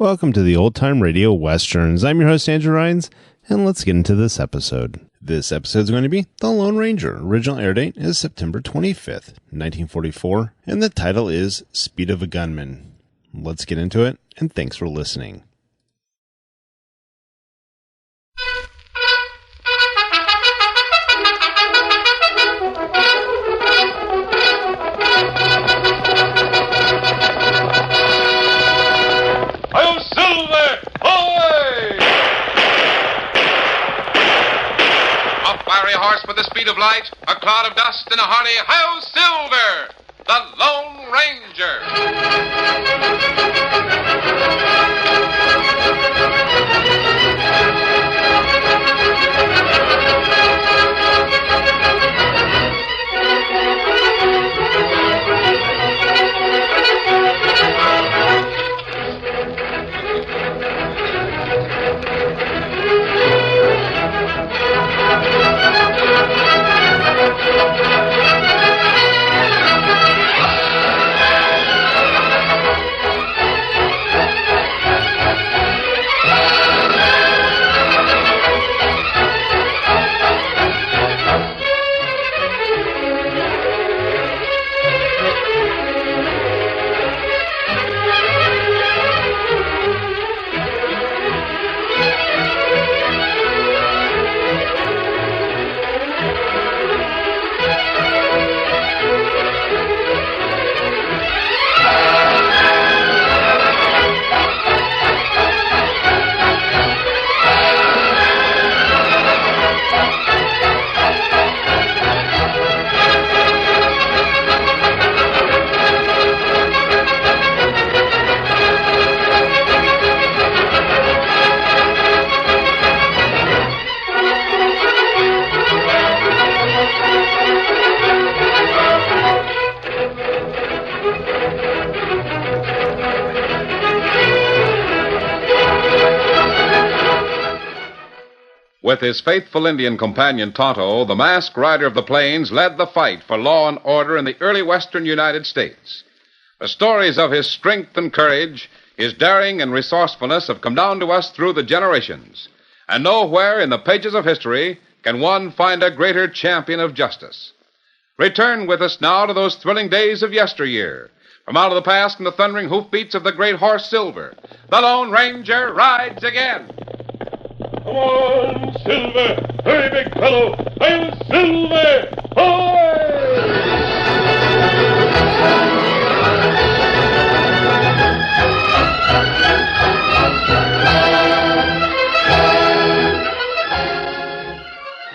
Welcome to the Old Time Radio Westerns. I'm your host, Andrew Rhynes, and let's get into this episode. This episode is going to be The Lone Ranger. Original air date is September 25th, 1944, and the title is Speed of a Gunman. Let's get into it, and thanks for listening. Horse with the speed of light, a cloud of dust, and a hearty "Hi-Yo Silver!" The Lone With his faithful Indian companion Tonto, the masked rider of the plains led the fight for law and order in the early western United States. The stories of his strength and courage, his daring and resourcefulness have come down to us through the generations. And nowhere in the pages of history can one find a greater champion of justice. Return with us now to those thrilling days of yesteryear. From out of the past and the thundering hoofbeats of the great horse Silver, the Lone Ranger rides again. Come on, Silver! Hurry, big fellow! I'm Silver! Ahoy!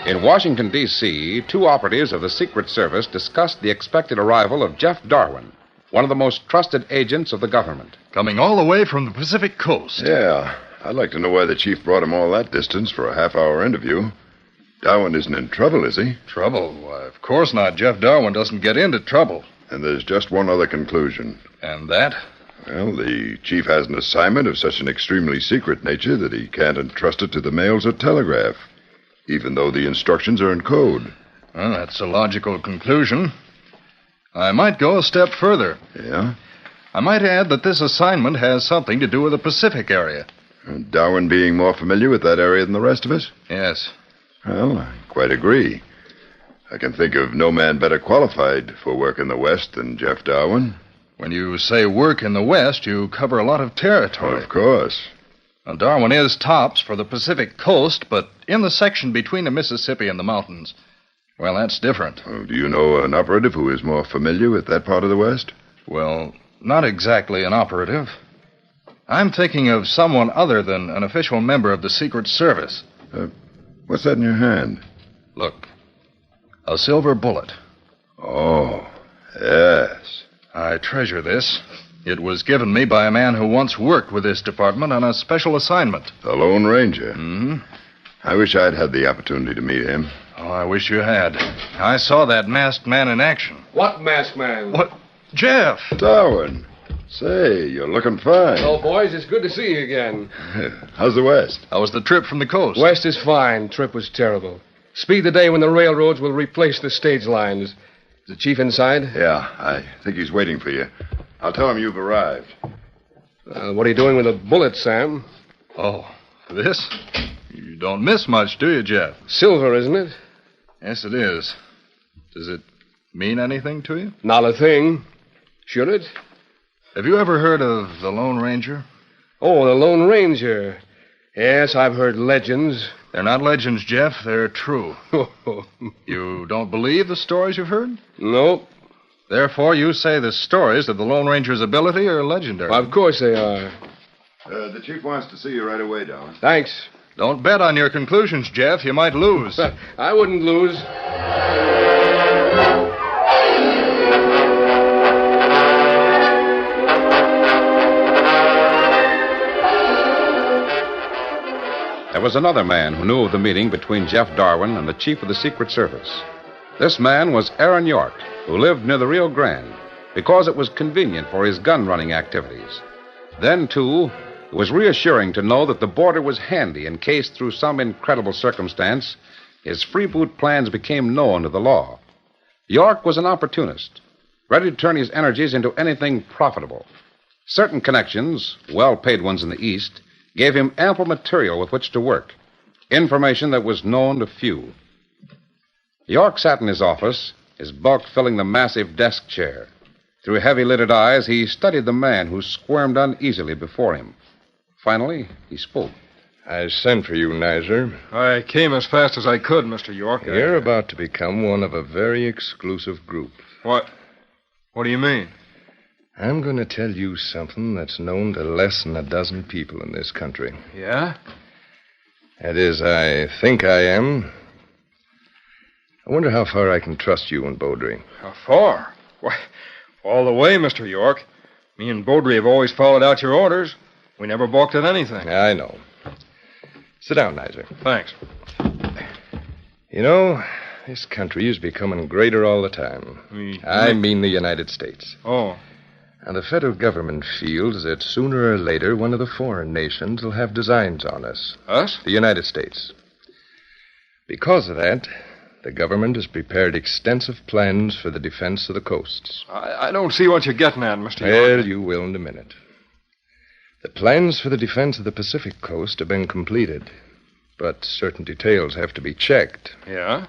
In Washington, D.C., two operatives of the Secret Service discussed the expected arrival of Jeff Darwin, one of the most trusted agents of the government. Coming all the way from the Pacific Coast. Yeah. I'd like to know why the chief brought him all that distance for a half-hour interview. Darwin isn't in trouble, is he? Trouble? Why, of course not. Jeff Darwin doesn't get into trouble. And there's just one other conclusion. And that? Well, the chief has an assignment of such an extremely secret nature that he can't entrust it to the mails or telegraph, even though the instructions are in code. Well, that's a logical conclusion. I might go a step further. Yeah? I might add that this assignment has something to do with the Pacific area. Darwin being more familiar with that area than the rest of us? Yes. Well, I quite agree. I can think of no man better qualified for work in the West than Jeff Darwin. When you say work in the West, you cover a lot of territory. Of course. Now, Darwin is tops for the Pacific Coast, but in the section between the Mississippi and the mountains, well, that's different. Oh, do you know an operative who is more familiar with that part of the West? Well, not exactly an operative. I'm thinking of someone other than an official member of the Secret Service. What's that in your hand? Look, a silver bullet. Oh, yes. I treasure this. It was given me by a man who once worked with this department on a special assignment. The Lone Ranger? Mm-hmm. I wish I'd had the opportunity to meet him. Oh, I wish you had. I saw that masked man in action. What masked man? What? Jeff! Darwin. Say, you're looking fine. Well, boys, it's good to see you again. How's the West? How was the trip from the coast? West is fine. Trip was terrible. Speed the day when the railroads will replace the stage lines. Is the chief inside? Yeah, I think he's waiting for you. I'll tell him you've arrived. What are you doing with a bullet, Sam? Oh, this? You don't miss much, do you, Jeff? Silver, isn't it? Yes, it is. Does it mean anything to you? Not a thing. Should it? Have you ever heard of the Lone Ranger? Oh, the Lone Ranger. Yes, I've heard legends. They're not legends, Jeff. They're true. You don't believe the stories you've heard? Nope. Therefore, you say the stories of the Lone Ranger's ability are legendary. Of course they are. The chief wants to see you right away, Darwin. Thanks. Don't bet on your conclusions, Jeff. You might lose. I wouldn't lose. There was another man who knew of the meeting between Jeff Darwin and the chief of the Secret Service. This man was Aaron York, who lived near the Rio Grande because it was convenient for his gun-running activities. Then, too, it was reassuring to know that the border was handy in case, through some incredible circumstance, his freeboot plans became known to the law. York was an opportunist, ready to turn his energies into anything profitable. Certain connections, well-paid ones in the East, gave him ample material with which to work, information that was known to few. York sat in his office, his bulk filling the massive desk chair. Through heavy-lidded eyes, he studied the man who squirmed uneasily before him. Finally, he spoke. I sent for you, Nizer. I came as fast as I could, Mr. York. You're about to become one of a very exclusive group. What? What do you mean? I'm going to tell you something that's known to less than a dozen people in this country. Yeah? That is, I think I am. I wonder how far I can trust you and Beaudry. How far? Why, all the way, Mr. York. Me and Beaudry have always followed out your orders. We never balked at anything. I know. Sit down, Nizer. Thanks. You know, this country is becoming greater all the time. I mean the United States. Oh. And the federal government feels that sooner or later one of the foreign nations will have designs on us. Us? The United States. Because of that, the government has prepared extensive plans for the defense of the coasts. I don't see what you're getting at, Mr. York. Well, you will in a minute. The plans for the defense of the Pacific coast have been completed, but certain details have to be checked. Yeah?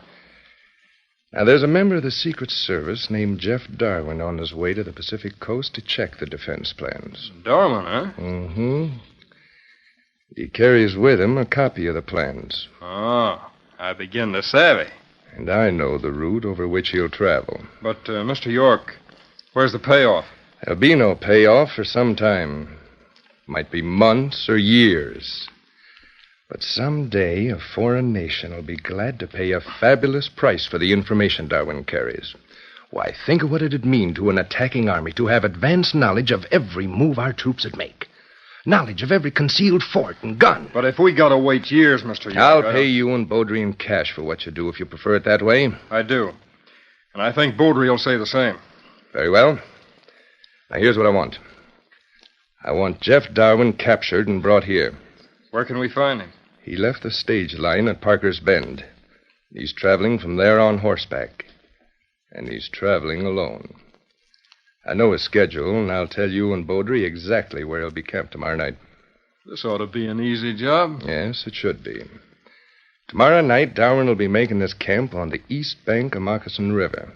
Now, there's a member of the Secret Service named Jeff Darwin on his way to the Pacific coast to check the defense plans. Darwin, huh? Mm-hmm. He carries with him a copy of the plans. Oh, I begin to savvy. And I know the route over which he'll travel. But, Mr. York, where's the payoff? There'll be no payoff for some time. Might be months or years. But someday a foreign nation will be glad to pay a fabulous price for the information Darwin carries. Why, think of what it'd mean to an attacking army to have advanced knowledge of every move our troops would make. Knowledge of every concealed fort and gun. But if we gotta wait years, Mr. York... I'll pay you and Beaudry in cash for what you do if you prefer it that way. I do. And I think Beaudry will say the same. Very well. Now, here's what I want. I want Jeff Darwin captured and brought here. Where can we find him? He left the stage line at Parker's Bend. He's traveling from there on horseback. And he's traveling alone. I know his schedule, and I'll tell you and Beaudry exactly where he'll be camped tomorrow night. This ought to be an easy job. Yes, it should be. Tomorrow night, Darwin will be making his camp on the east bank of Moccasin River.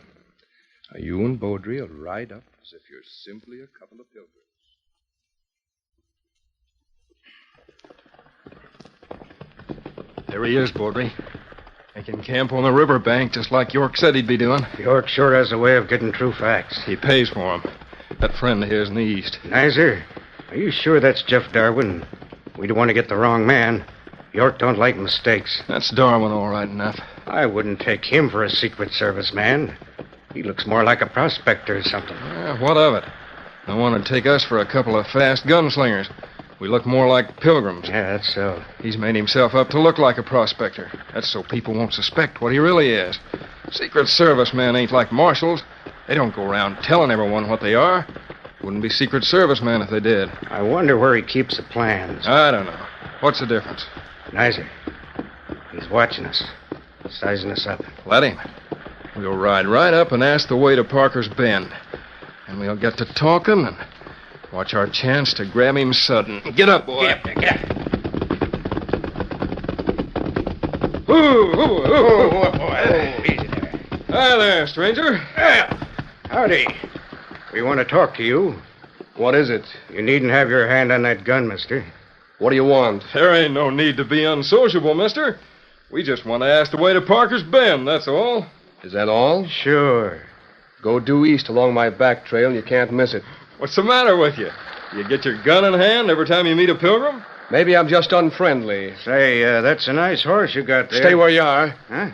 Now, you and Beaudry will ride up as if you're simply a couple of pilgrims. There he is, Beaudry. Making camp on the riverbank, just like York said he'd be doing. York sure has a way of getting true facts. He pays for 'em. That friend of his in the east. Nizer, are you sure that's Jeff Darwin? We don't want to get the wrong man. York don't like mistakes. That's Darwin, all right enough. I wouldn't take him for a Secret Service man. He looks more like a prospector or something. What of it? No one would take us for a couple of fast gunslingers. We look more like pilgrims. Yeah, that's so. He's made himself up to look like a prospector. That's so people won't suspect what he really is. Secret Service men ain't like marshals. They don't go around telling everyone what they are. Wouldn't be Secret Service men if they did. I wonder where he keeps the plans. I don't know. What's the difference? Nizer, he's watching us. Sizing us up. Let him. We'll ride right up and ask the way to Parker's Bend. And we'll get to talking, and Watch our chance to grab him sudden. Get up, boy. Get up there, get up. Easy there. Hi there, stranger. Howdy. We want to talk to you. What is it? You needn't have your hand on that gun, mister. What do you want? There ain't no need to be unsociable, mister. We just want to ask the way to Parker's Bend, that's all. Is that all? Sure. Go due east along my back trail and you can't miss it. What's the matter with you? You get your gun in hand every time you meet a pilgrim? Maybe I'm just unfriendly. Say, that's a nice horse you got there. Stay where you are. Huh?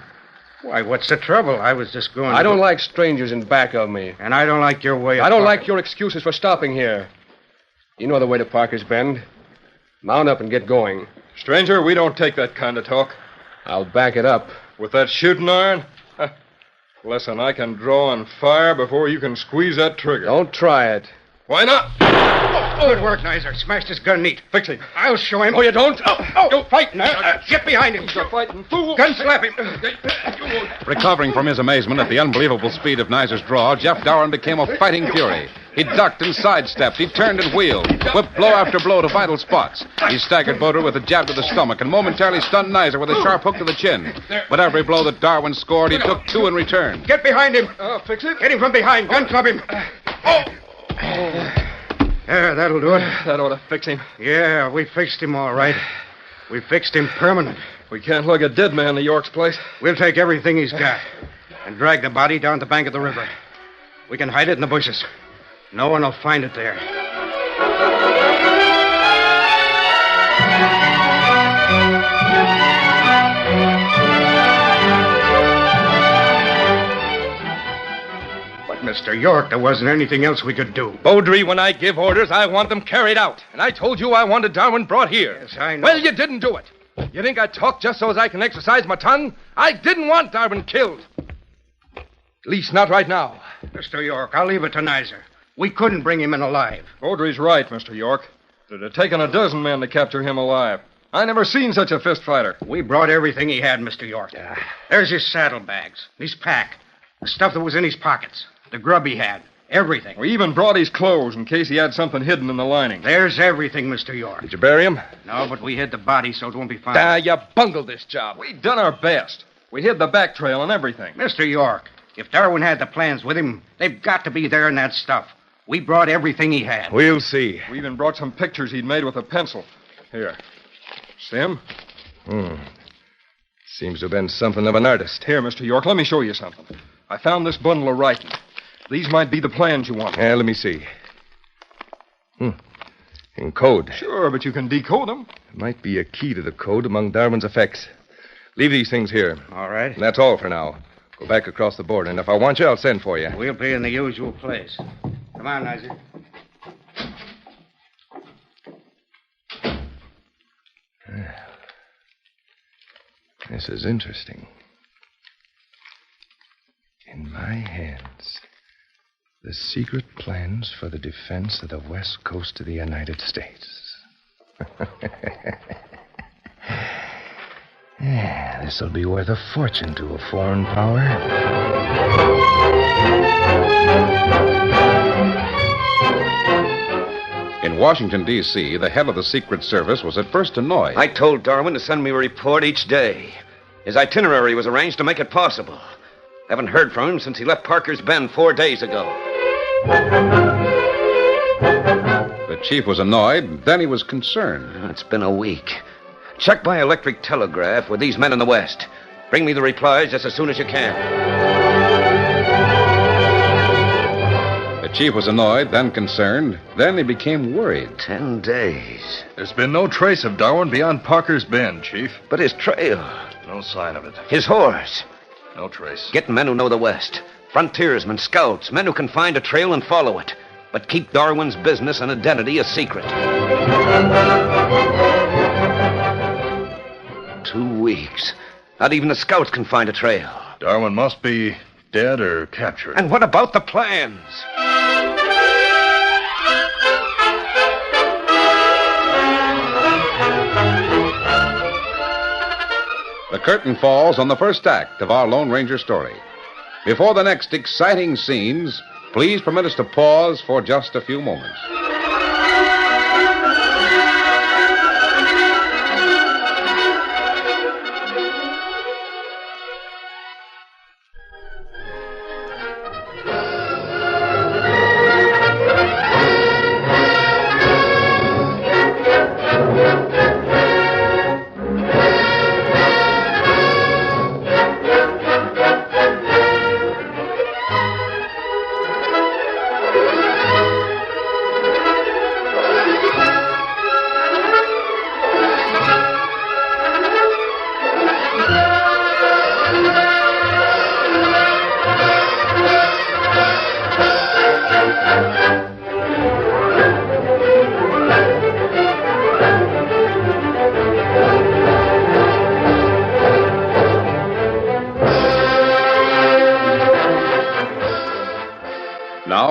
Why, what's the trouble? I was just going... I don't like strangers in back of me. And I don't like your way of I don't talking. like your excuses for stopping here. You know the way to Parker's Bend. Mount up and get going. Stranger, we don't take that kind of talk. I'll back it up. With that shooting iron? Listen, I can draw and fire before you can squeeze that trigger. Don't try it. Why not? Good work, Nizer. Smashed his gun neat. Fix him. I'll show him. Oh, you don't? Don't fight now. Get behind him. He's a fighting fool. Gun slap him. Recovering from his amazement at the unbelievable speed of Nizer's draw, Jeff Darwin became a fighting fury. He ducked and sidestepped. He turned and wheeled, whipped blow after blow to vital spots. He staggered Boder with a jab to the stomach and momentarily stunned Nizer with a sharp hook to the chin. But every blow that Darwin scored, he took two in return. Get behind him. Fix it. Get him from behind. Gun club him. There, that'll do it. That ought to fix him. Yeah, we fixed him all right. We fixed him permanent. We can't lug a dead man to York's place. We'll take everything he's got and drag the body down the bank of the river. We can hide it in the bushes. No one will find it there. But, Mr. York, there wasn't anything else we could do. Beaudry, when I give orders, I want them carried out. And I told you I wanted Darwin brought here. Yes, I know. Well, you didn't do it. You think I talk just so as I can exercise my tongue? I didn't want Darwin killed. At least not right now. Mr. York, I'll leave it to Nizer. We couldn't bring him in alive. Beaudry's right, Mr. York. It'd have taken a dozen men to capture him alive. I never seen such a fist fighter. We brought everything he had, Mr. York. There's his saddlebags, his pack, the stuff that was in his pockets, the grub he had, everything. We even brought his clothes in case he had something hidden in the lining. There's everything, Mr. York. Did you bury him? No, but we hid the body so it won't be found. You bungled this job. We done our best. We hid the back trail and everything. Mr. York, if Darwin had the plans with him, they've got to be there in that stuff. We brought everything he had. We'll see. We even brought some pictures he'd made with a pencil. Here. Sim? Seems to have been something of an artist. Here, Mr. York, let me show you something. I found this bundle of writing. These might be the plans you want. Let me see. In code. Sure, but you can decode them. Might be a key to the code among Darwin's effects. Leave these things here. All right. And that's all for now. Go back across the border, and if I want you, I'll send for you. We'll be in the usual place. Come on, Nizer. This is interesting. In my hands, the secret plans for the defense of the west coast of the United States. This'll be worth a fortune to a foreign power. In Washington, D.C., the head of the Secret Service was at first annoyed. I told Darwin to send me a report each day. His itinerary was arranged to make it possible. Haven't heard from him since he left Parker's Bend 4 days ago. The chief was annoyed, then he was concerned. It's been a week. Check by electric telegraph with these men in the West. Bring me the replies just as soon as you can. The chief was annoyed, then concerned, then he became worried. 10 days. There's been no trace of Darwin beyond Parker's Bend, Chief. But his trail. No sign of it. His horse. No trace. Get men who know the West. Frontiersmen, scouts, men who can find a trail and follow it. But keep Darwin's business and identity a secret. 2 weeks. Not even the scouts can find a trail. Darwin must be dead or captured. And what about the plans? The curtain falls on the first act of our Lone Ranger story. Before the next exciting scenes, please permit us to pause for just a few moments.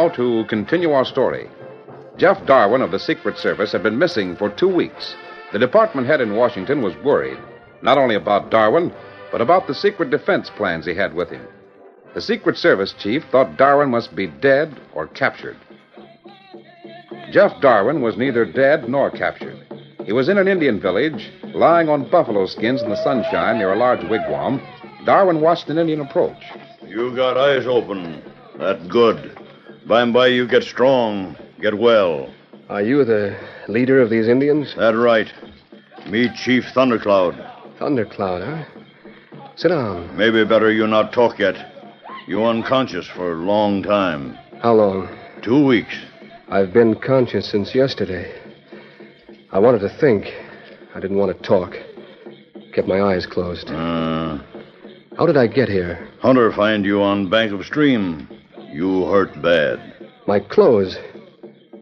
Now, to continue our story. Jeff Darwin of the Secret Service had been missing for 2 weeks. The department head in Washington was worried, not only about Darwin, but about the secret defense plans he had with him. The Secret Service chief thought Darwin must be dead or captured. Jeff Darwin was neither dead nor captured. He was in an Indian village, lying on buffalo skins in the sunshine near a large wigwam. Darwin watched an Indian approach. You got eyes open. That's good. By and by you get strong, get well. Are you the leader of these Indians? That's right. Me Chief Thundercloud. Thundercloud, huh? Sit down. Maybe better you not talk yet. You unconscious for a long time. How long? 2 weeks. I've been conscious since yesterday. I wanted to think. I didn't want to talk. Kept my eyes closed. How did I get here? Hunter find you on bank of stream. You hurt bad. My clothes?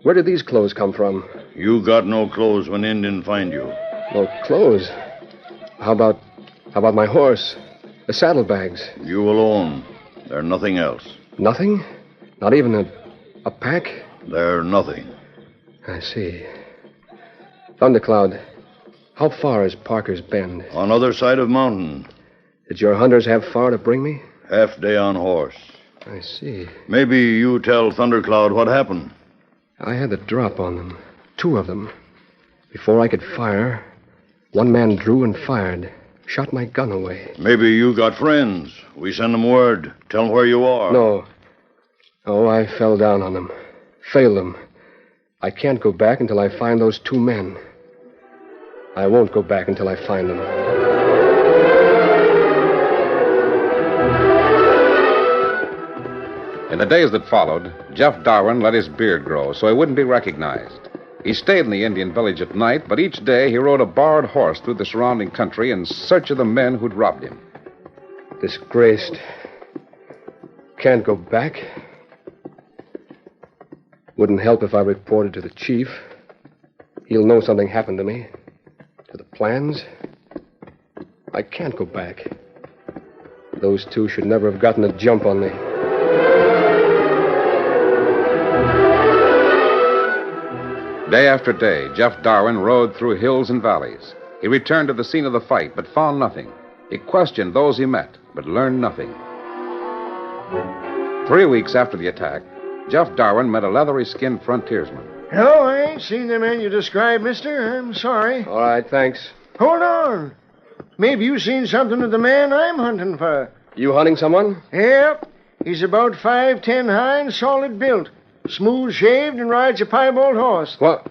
Where did these clothes come from? You got no clothes when Indian find you. No clothes? How about my horse? The saddlebags? You alone. They're nothing else. Nothing? Not even a pack? They're nothing. I see. Thundercloud, how far is Parker's Bend? On other side of mountain. Did your hunters have far to bring me? Half day on horse. I see. Maybe you tell Thundercloud what happened. I had the drop on them. 2 of them. Before I could fire, one man drew and fired. Shot my gun away. Maybe you got friends. We send them word. Tell them where you are. No. Oh, I fell down on them. Failed them. I can't go back until I find those 2 men. I won't go back until I find them. In the days that followed, Jeff Darwin let his beard grow so he wouldn't be recognized. He stayed in the Indian village at night, but each day he rode a borrowed horse through the surrounding country in search of the men who'd robbed him. Disgraced. Can't go back. Wouldn't help if I reported to the chief. He'll know something happened to me. To the plans. I can't go back. Those 2 should never have gotten a jump on me. Day after day, Jeff Darwin rode through hills and valleys. He returned to the scene of the fight, but found nothing. He questioned those he met, but learned nothing. 3 weeks after the attack, Jeff Darwin met a leathery-skinned frontiersman. No, I ain't seen the man you described, mister. I'm sorry. All right, thanks. Hold on. Maybe you seen something of the man I'm hunting for. You hunting someone? Yep. He's about 5'10" high and solid built. Smooth shaved and rides a piebald horse. What?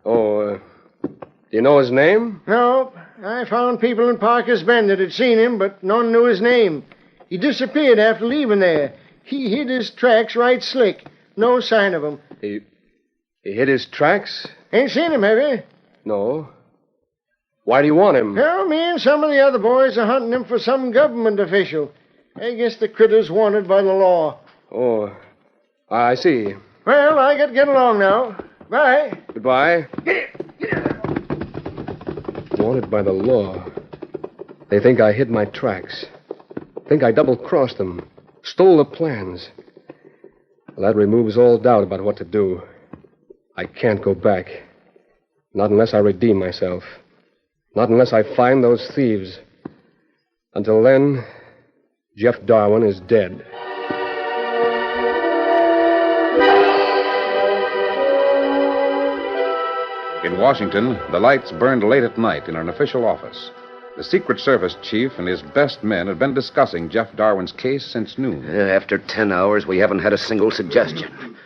Oh, do you know his name? No. I found people in Parker's Bend that had seen him, but none knew his name. He disappeared after leaving there. He hid his tracks right slick. No sign of him. He hid his tracks? Ain't seen him, have you? No. Why do you want him? Well, me and some of the other boys are hunting him for some government official. I guess the critter's wanted by the law. Oh, I see. Well, I got to get along now. Bye. Goodbye. Wanted by the law. They think I hid my tracks. Think I double-crossed them. Stole the plans. Well, that removes all doubt about what to do. I can't go back. Not unless I redeem myself. Not unless I find those thieves. Until then, Jeff Darwin is dead. In Washington, the lights burned late at night in an official office. The Secret Service chief and his best men had been discussing Jeff Darwin's case since noon. After 10 hours, we haven't had a single suggestion.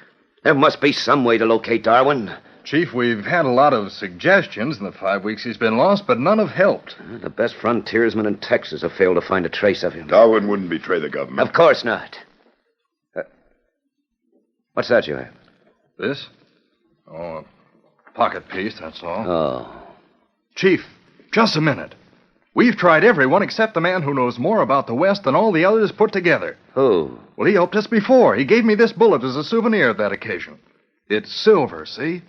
There must be some way to locate Darwin. Chief, we've had a lot of suggestions in the 5 weeks he's been lost, but none have helped. The best frontiersmen in Texas have failed to find a trace of him. Darwin wouldn't betray the government. Of course not. What's that you have? This? Oh, a pocket piece, that's all. Oh. Chief, just a minute. We've tried everyone except the man who knows more about the West than all the others put together. Who? Well, he helped us before. He gave me this bullet as a souvenir of that occasion. It's silver, see?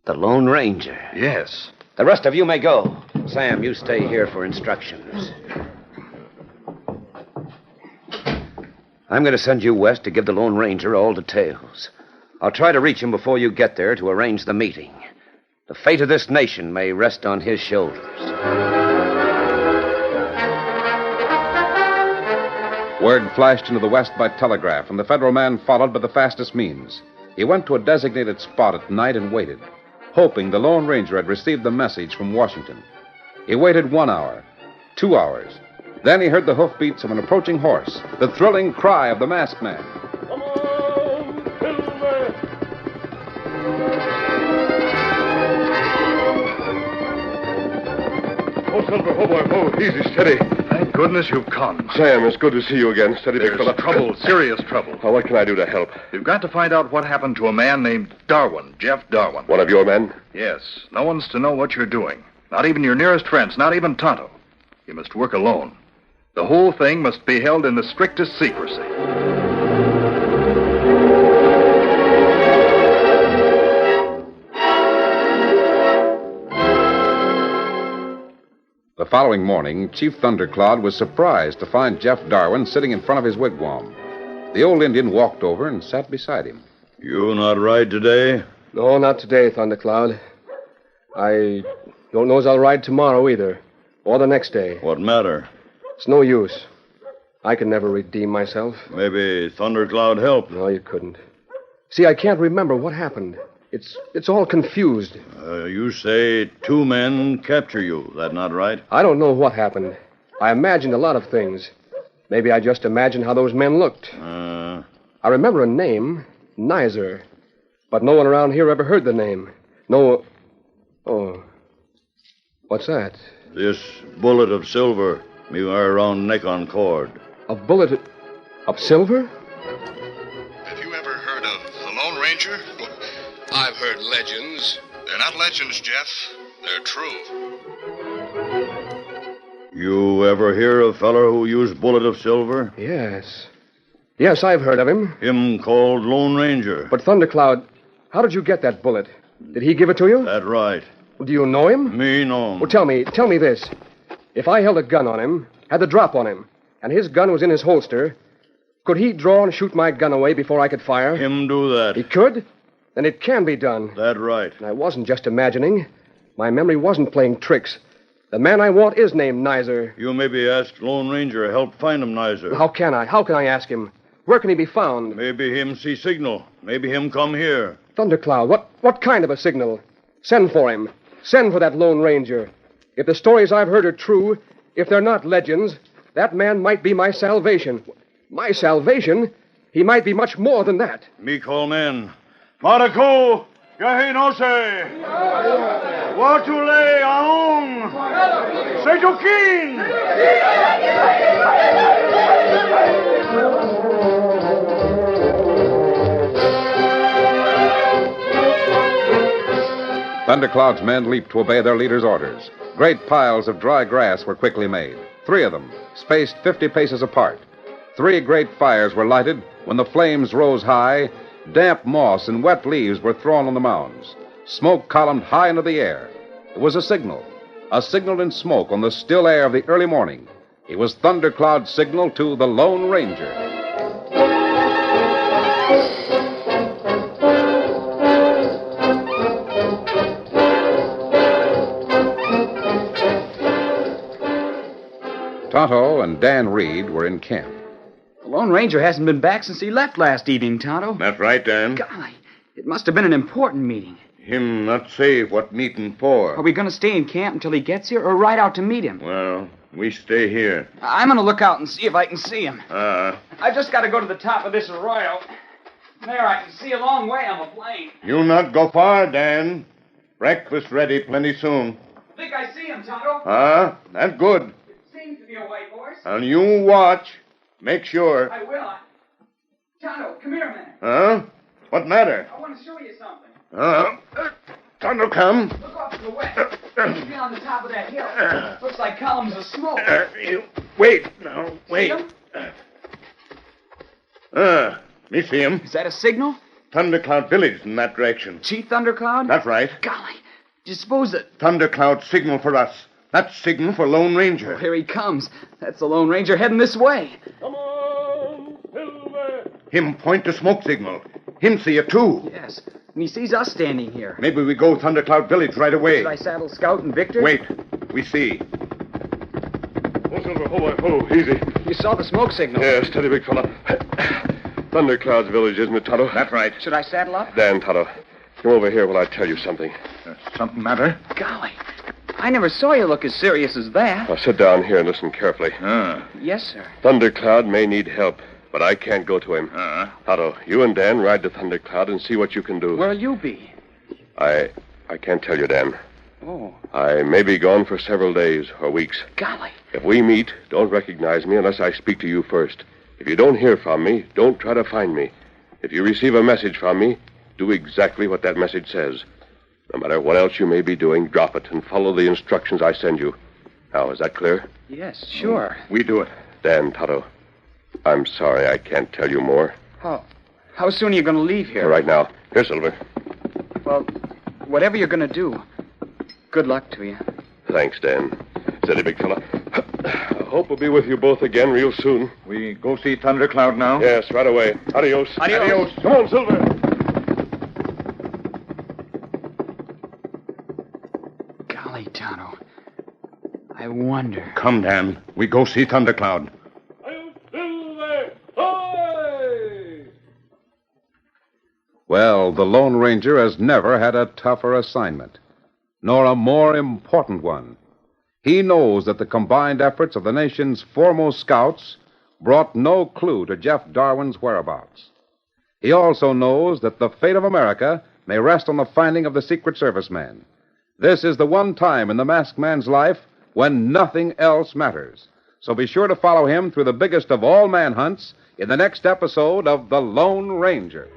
The Lone Ranger. Yes. The rest of you may go. Sam, you stay here for instructions. I'm going to send you west to give the Lone Ranger all details. I'll try to reach him before you get there to arrange the meeting. The fate of this nation may rest on his shoulders. Word flashed into the west by telegraph, and the federal man followed by the fastest means. He went to a designated spot at night and waited, hoping the Lone Ranger had received the message from Washington. He waited 1 hour, 2 hours. Then he heard the hoofbeats of an approaching horse, the thrilling cry of the masked man. Come on, Silver! Oh, Silver, oh, boy, oh, easy, steady. Thank goodness you've come. Sam, it's good to see you again. Steady, big There's fella. trouble, serious trouble. Oh, what can I do to help? You've got to find out what happened to a man named Darwin, Jeff Darwin. One of your men? Yes. No one's to know what you're doing. Not even your nearest friends, not even Tonto. You must work alone. The whole thing must be held in the strictest secrecy. The following morning, Chief Thundercloud was surprised to find Jeff Darwin sitting in front of his wigwam. The old Indian walked over and sat beside him. You not ride today? No, not today, Thundercloud. I don't know as I'll ride tomorrow either, or the next day. What matter? It's no use. I can never redeem myself. Maybe Thundercloud help. No, you couldn't. See, I can't remember what happened. It's all confused. You say 2 men capture you. That not right? I don't know what happened. I imagined a lot of things. Maybe I just imagined how those men looked. I remember a name, Nizer. But no one around here ever heard the name. No... Oh. What's that? This bullet of silver me wear around neck on cord. A bullet of silver? Have you ever heard of the Lone Ranger? I've heard legends. They're not legends, Jeff. They're true. You ever hear of feller who used bullet of silver? Yes. Yes, I've heard of him. Him called Lone Ranger. But Thundercloud, how did you get that bullet? Did he give it to you? That right. Do you know him? Me know him. Well, tell me this. If I held a gun on him, had the drop on him, and his gun was in his holster, could he draw and shoot my gun away before I could fire? Him do that. He could? Then it can be done. That right. And I wasn't just imagining. My memory wasn't playing tricks. The man I want is named Nizer. You maybe ask Lone Ranger help find him, Nizer. How can I? How can I ask him? Where can he be found? Maybe him see signal. Maybe him come here. Thundercloud, what kind of a signal? Send for him. Send for that Lone Ranger. If the stories I've heard are true, if they're not legends, that man might be my salvation. My salvation? He might be much more than that. Me call men. Marako, yahe no se. Watule aung. Sejokin. Thundercloud's men leaped to obey their leader's orders. Great piles of dry grass were quickly made, 3 of them, spaced 50 paces apart. 3 great fires were lighted. When the flames rose high, damp moss and wet leaves were thrown on the mounds. Smoke columned high into the air. It was a signal in smoke on the still air of the early morning. It was Thundercloud's signal to the Lone Ranger. Tonto and Dan Reed were in camp. The Lone Ranger hasn't been back since he left last evening, Tonto. That's right, Dan. Golly, it must have been an important meeting. Him not say what meeting for. Are we going to stay in camp until he gets here or ride out to meet him? Well, we stay here. I'm going to look out and see if I can see him. I just got to go to the top of this arroyo. There, I can see a long way on the plain. You not go far, Dan. Breakfast ready plenty soon. Think I see him, Tonto? That's good. Seems to be a white horse. And you watch. Make sure. I will. Tonto, come here a minute. What matter? I want to show you something. Tonto, come. Look off to the west. He's on the top of that hill. Looks like columns of smoke. You wait now. Wait. Me see him. Is that a signal? Thundercloud village in that direction. Chief Thundercloud? That's right. Golly. Do you suppose that... Thundercloud signal for us. That's signal for Lone Ranger. Oh, here he comes. That's the Lone Ranger heading this way. Come on, Silver! Him point the smoke signal. Him see it, too. Yes. And he sees us standing here. Maybe we go Thundercloud Village right away. Should I saddle Scout and Victor? Wait. We see. Oh, Silver, easy. You saw the smoke signal. Yeah, steady, big fella. Thundercloud's village, isn't it, Tonto? That's right. Should I saddle up? Dan, Tonto, come over here while I tell you something. Something matter? Golly. I never saw you look as serious as that. Now, sit down here and listen carefully. Yes, sir. Thundercloud may need help, but I can't go to him. Tonto, you and Dan ride to Thundercloud and see what you can do. Where'll you be? I can't tell you, Dan. Oh. I may be gone for several days or weeks. Golly. If we meet, don't recognize me unless I speak to you first. If you don't hear from me, don't try to find me. If you receive a message from me, do exactly what that message says. No matter what else you may be doing, drop it and follow the instructions I send you. Now, is that clear? Yes, sure. We do it. Dan, Tonto, I'm sorry I can't tell you more. How soon are you going to leave here? Right now. Here, Silver. Well, whatever you're going to do, good luck to you. Thanks, Dan. Steady, big fella. I hope we'll be with you both again real soon. We go see Thundercloud now? Yes, right away. Adios. Adios. Come on, Silver. Golly, Tonto. I wonder. Come, Dan. We go see Thundercloud. Well, the Lone Ranger has never had a tougher assignment, nor a more important one. He knows that the combined efforts of the nation's foremost scouts brought no clue to Jeff Darwin's whereabouts. He also knows that the fate of America may rest on the finding of the Secret Service man. This is the one time in the masked man's life when nothing else matters. So be sure to follow him through the biggest of all manhunts in the next episode of The Lone Ranger.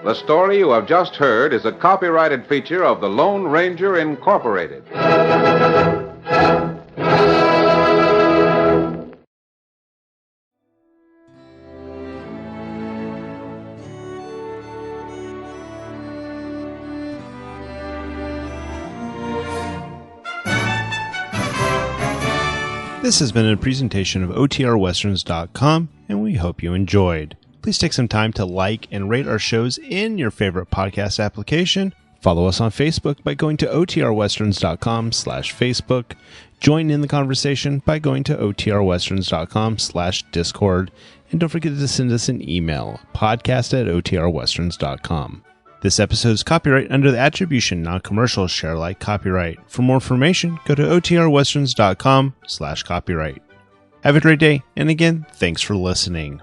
The story you have just heard is a copyrighted feature of the Lone Ranger Incorporated. This has been a presentation of OTRWesterns.com, and we hope you enjoyed. Please take some time to like and rate our shows in your favorite podcast application. Follow us on Facebook by going to OTRWesterns.com/Facebook. Join in the conversation by going to OTRWesterns.com/Discord. And don't forget to send us an email, podcast@OTRWesterns.com. This episode is copyright under the attribution, non-commercial, share alike copyright. For more information, go to OTRWesterns.com/copyright. Have a great day, and again, thanks for listening.